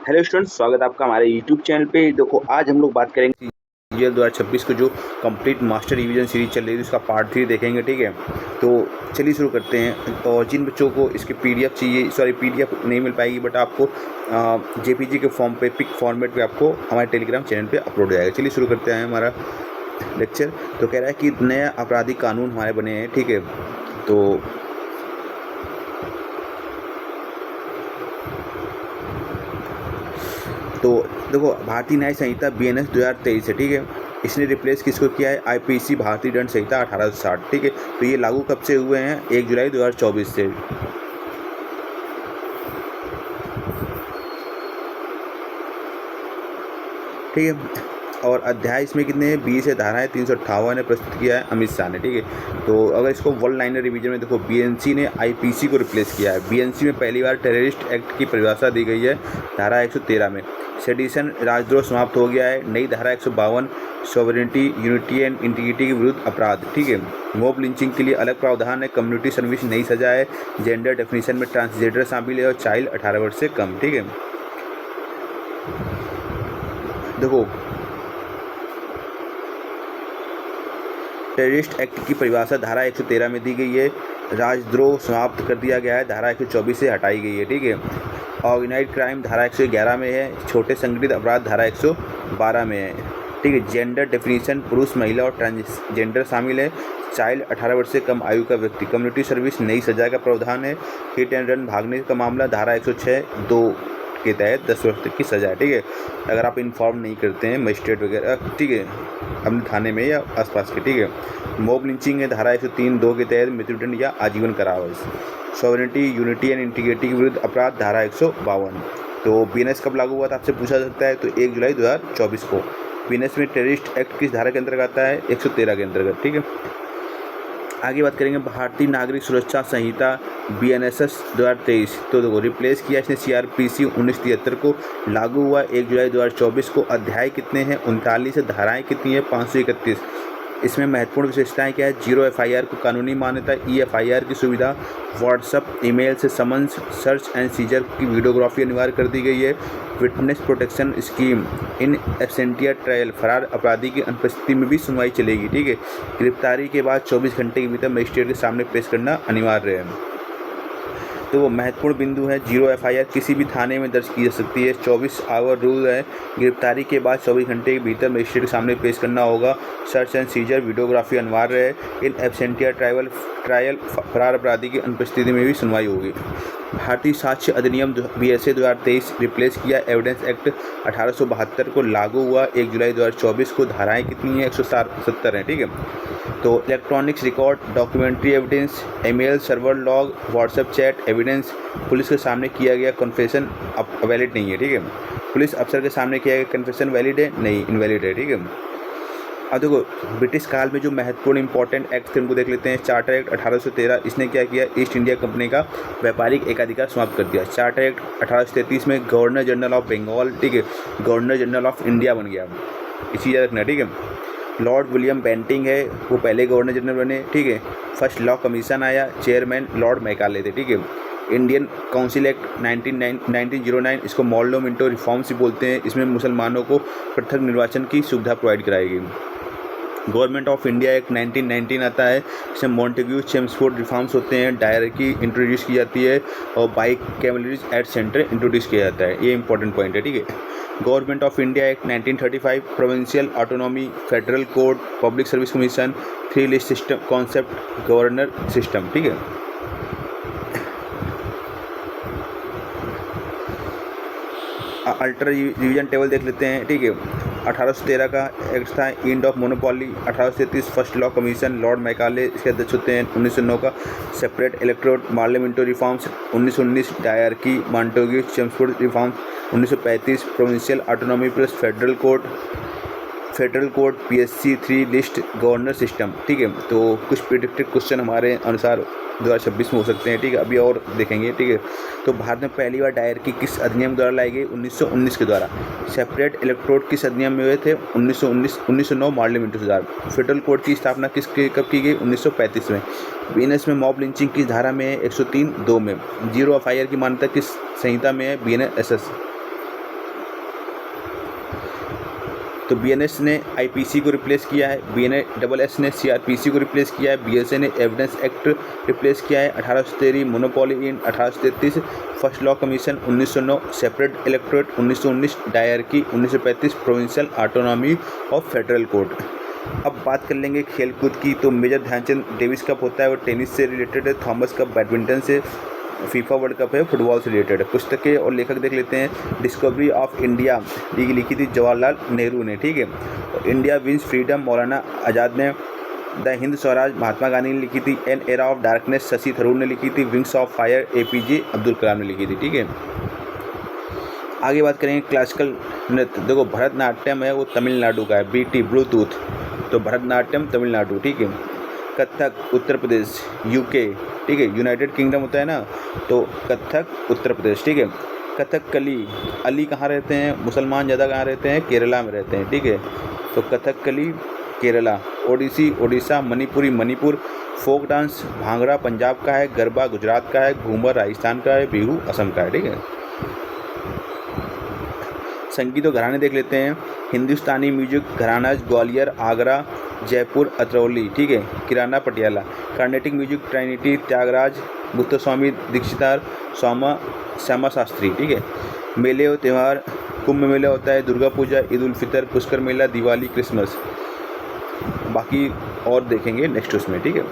Hello students, स्वागत है आपका हमारे यूट्यूब चैनल पे। देखो, आज हम लोग बात करेंगे सीजीएल 2026 को जो कंप्लीट मास्टर रिवीजन सीरीज चल रही है उसका पार्ट 3 देखेंगे। ठीक है, तो चलिए शुरू करते हैं। और जिन बच्चों को इसकी पीडीएफ चाहिए, सॉरी पीडीएफ नहीं मिल पाएगी, बट आपको जेपीजी के फॉर्म पे, पिक फॉर्मेट पे आपको हमारे टेलीग्राम चैनल पे अपलोड हो जाएगा। चलिए शुरू करते हैं हमारा लेक्चर। तो कह रहा है कि नया आपराधिक कानून हमारे बने हैं। ठीक है, तो देखो, भारतीय न्याय संहिता बीएनएस 2023 है। ठीक है, इसने रिप्लेस किसको किया है? आईपीसी भारतीय दंड संहिता 1860। ठीक है, तो ये लागू कब से हुए हैं? 1 जुलाई 2024 से। ठीक है, और अध्याय इसमें कितने हैं? 20 है। धाराएं 358 ने प्रस्तुत किया है अमित शाह ने। ठीक है, तो अगर इसको वन लाइनर रिवीजन में देखो, बीएनसी ने आईपीसी को रिप्लेस किया है। बीएनसी में पहली बार टेररिस्ट एक्ट की परिभाषा दी गई है धारा 113 में। सेडिशन, राजद्रोह समाप्त हो गया है। नई धारा 152 सॉवरेनिटी, यूनिटी एंड इंटीग्रिटी के विरुद्ध अपराध। ठीक है, मॉब लिंचिंग के लिए अलग प्रावधान है। कम्युनिटी सर्विस नई सजा है। जेंडर डेफिनेशन में ट्रांसजेंडर शामिल है और चाइल्ड 18 वर्ष से कम। ठीक है, देखो टेररिस्ट एक्ट की परिभाषा धारा 113 में दी गई है। राजद्रोह समाप्त कर दिया गया है, धारा 124 से हटाई गई है। ठीक है, ऑर्गेनाइज्ड क्राइम धारा 111 में है। छोटे संगठित अपराध धारा 112 में है। ठीक है, जेंडर डेफिनेशन पुरुष, महिला और ट्रांसजेंडर शामिल है। चाइल्ड 18 वर्ष से कम आयु का व्यक्ति। कम्युनिटी सर्विस नई सजा का प्रावधान है। हिट एंड रन भागने का मामला धारा 106(2) के तहत 10 वर्ष तक की सजा है। ठीक है, अगर आप इन्फॉर्म नहीं करते हैं मजिस्ट्रेट वगैरह, ठीक है, अपने थाने में या आसपास के। ठीक है, मॉब लिंचिंग है धारा 103(2) के तहत मृत्युदंड या आजीवन कारावास। सॉवरेनिटी, यूनिटी एंड इंटीग्रिटी के विरुद्ध अपराध धारा 152। तो बीएनएस कब लागू हुआ था आपसे पूछा सकता है, तो 1 जुलाई 2024 को। बीएनएस में टेररिस्ट एक्ट किस धारा के अंतर्गत आता है? 113 के अंतर्गत। ठीक है, आगे बात करेंगे भारतीय नागरिक सुरक्षा संहिता बीएनएसएस 2023। तो देखो, रिप्लेस किया इसने सीआरपीसी 1973 को। लागू हुआ 1 जुलाई 2024 को। अध्याय कितने हैं? 39 है। धाराएं कितनी है? 531। इसमें महत्वपूर्ण विशेषताएं क्या है? 0 एफआईआर को कानूनी मान्यता। एफआईआर की सुविधा। व्हाट्सएप, ईमेल से समन्स, सर्च एंड सीजर की वीडियोग्राफी अनिवार्य कर दी गई है। Witness protection scheme. In absentia trial, फरार अपराधी की अनुपस्थिति में भी सुनवाई चलेगी। ठीक है, गिरफ्तारी के बाद 24 घंटे के भीतर मजिस्ट्रेट के सामने पेश करना अनिवार्य है। तो वो महत्वपूर्ण बिंदु है। 0 एफआईआर किसी भी थाने में दर्ज की जा सकती है। 24 आवर रूल है। गिरफ्तारी के बाद 24 घंटे के भीतर मजिस्ट्रेट के सामने पेश करना होगा। सर्च एंड सीजर, वीडियोग्राफी अनिवार्य है। इन एब्सेंटिया ट्रायल, फरार अपराधी की अनुपस्थिति में भी सुनवाई होगी। भारतीय साक्ष्य अधिनियम बीएसए 2023 रिप्लेस किया एविडेंस एक्ट 1872 को। लागू हुआ 1 जुलाई 2024 को। धाराएं कितनी हैं? 170 हैं। ठीक है, तो electronics record, documentary evidence, email, server log, WhatsApp chat evidence, police के सामने किया गया कन्फेशन अब वैलिड नहीं है। ठीक है, पुलिस अफसर के सामने किया गया कन्फेशन वैलिड है? नहीं, इनवैलिड है। ठीक है, अब देखो ब्रिटिश काल में जो महत्वपूर्ण इंपॉर्टेंट एक्ट थे उनको देख लेते हैं। चार्टर एक्ट 1813, इसने क्या किया? ईस्ट इंडिया कंपनी का व्यापारिक एकाधिकार समाप्त कर दिया। चार्टर एक्ट 1833 में गवर्नर जनरल ऑफ बंगाल, ठीक है, गवर्नर जनरल ऑफ इंडिया बन गया। इसी याद रखना। ठीक है, लॉर्ड विलियम बेंटिंग है, वो पहले गवर्नर जनरल बने। ठीक है, फर्स्ट लॉ कमीशन आया, चेयरमैन लॉर्ड मैकाले थे। ठीक है, इंडियन काउंसिल एक्ट 1909, इसको मॉर्लो मिंटो रिफॉर्म्स भी बोलते हैं। इसमें मुसलमानों को पृथक निर्वाचन की सुविधा प्रोवाइड कराई गई। गवर्नमेंट ऑफ इंडिया एक्ट 1919 आता है, इसमें मॉन्टेग्यू चेम्सफोर्ड रिफॉर्म्स होते हैं। डायरकी इंट्रोड्यूस की जाती है और बाइक कैवलरीज एट सेंटर इंट्रोड्यूस किया जाता है। ये इंपॉर्टेंट पॉइंट है। ठीक है, government of India act 1935, provincial autonomy, federal code, public service commission, 3 list system concept, governor system. ठीक है, अल्टर रिवीजन टेबल देख लेते हैं। ठीक है, 1813 का एक्ट था, end of monopoly. 1833 first law commission, lord Macaulay इसके अध्यक्ष होते हैं। 1909 का सेपरेट इलेक्ट्रोड पार्लियामेंटो reforms. 1919 dyarchy Montagu Chelmsford reforms. 1935 provincial autonomy plus federal court PSC 3 list governor system. ठीक है, तो कुछ प्रिडिक्टेड क्वेश्चन हमारे अनुसार 2026 में हो सकते हैं। ठीक है, अभी और देखेंगे। ठीक है, तो भारत में पहली बार डायरकी किस अधिनियम द्वारा लाई गई? 1919 के द्वारा। सेपरेट इलेक्ट्रोड किस अधिनियम में हुए थे? 1909 पार्लियामेंट सुधार। फेडरल कोड की स्थापना कब की गई? 1935 में। बीएनएस में मॉब लिंचिंग किस धारा में है? 103(2) में। 0 एफआईआर की मान्यता किस संहिता में है? बीएनएसएस। तो BNS ने IPC को रिप्लेस किया है, BNSS ने CRPC को रिप्लेस किया है, BSA ने एविडेंस एक्ट रिप्लेस किया है, 1813 monopoly in 1833, first law commission 1909, separate electorate 1919, dyarchy 1935, provincial autonomy of federal court. अब बात कर लेंगे खेल कूद की। तो मेजर ध्यानचंद डेविस कप होता है वो टेनिस से रिलेटेड है, थॉमस कप बैडमिंटन से, फीफा वर्ल्ड कप है फुटबॉल से रिलेटेड है। पुस्तकें और लेखक देख लेते हैं। डिस्कवरी ऑफ इंडिया ये लिखी थी जवाहरलाल नेहरू ने, ठीक है। India wins freedom Maulana Azad ने। द हिंद स्वराज महात्मा गांधी ने लिखी थी। An era of darkness Shashi Tharoor ने लिखी थी। Wings of fire APJ Abdul Kalam ने लिखी थी, ठीक है। आगे बात करेंगे क्लासिकल नृत्य। देखो भरतनाट्यम है वो तमिलनाडु का है, BT ब्लूटूथ, तो भरतनाट्यम तमिलनाडु, ठीक है। कथक उत्तर प्रदेश UK, ठीक है। यूनाइटेड किंगडम होता है ना, तो कथक उत्तर प्रदेश, ठीक है। कथकली, अली कहाँ रहते हैं, मुसलमान ज़्यादा कहाँ रहते हैं, केरला में रहते हैं, ठीक है। तो कथकली केरला। ओडिसी उड़ीसा, मणिपुरी मणिपुर। फोक डांस भांगड़ा पंजाब का है, गरबा गुजरात का है, घूमर राजस्थान का है, बिहू असम का है, ठीक है। संगीत और घराने देख लेते हैं। हिंदुस्तानी म्यूजिक घरानाज ग्वालियर, आगरा, जयपुर, अतरौली, ठीक है। किराना पटियाला। कार्नेटिक म्यूजिक ट्रिनिटी, त्यागराज, मुत्तुस्वामी दीक्षितार, श्यामा शास्त्री, ठीक है। मेले और त्यौहार, कुंभ मेला होता है, दुर्गा पूजा, ईद उल फितर, पुष्कर मेला, दिवाली, क्रिसमस। बाकी और देखेंगे नेक्स्ट उसमें, ठीक है।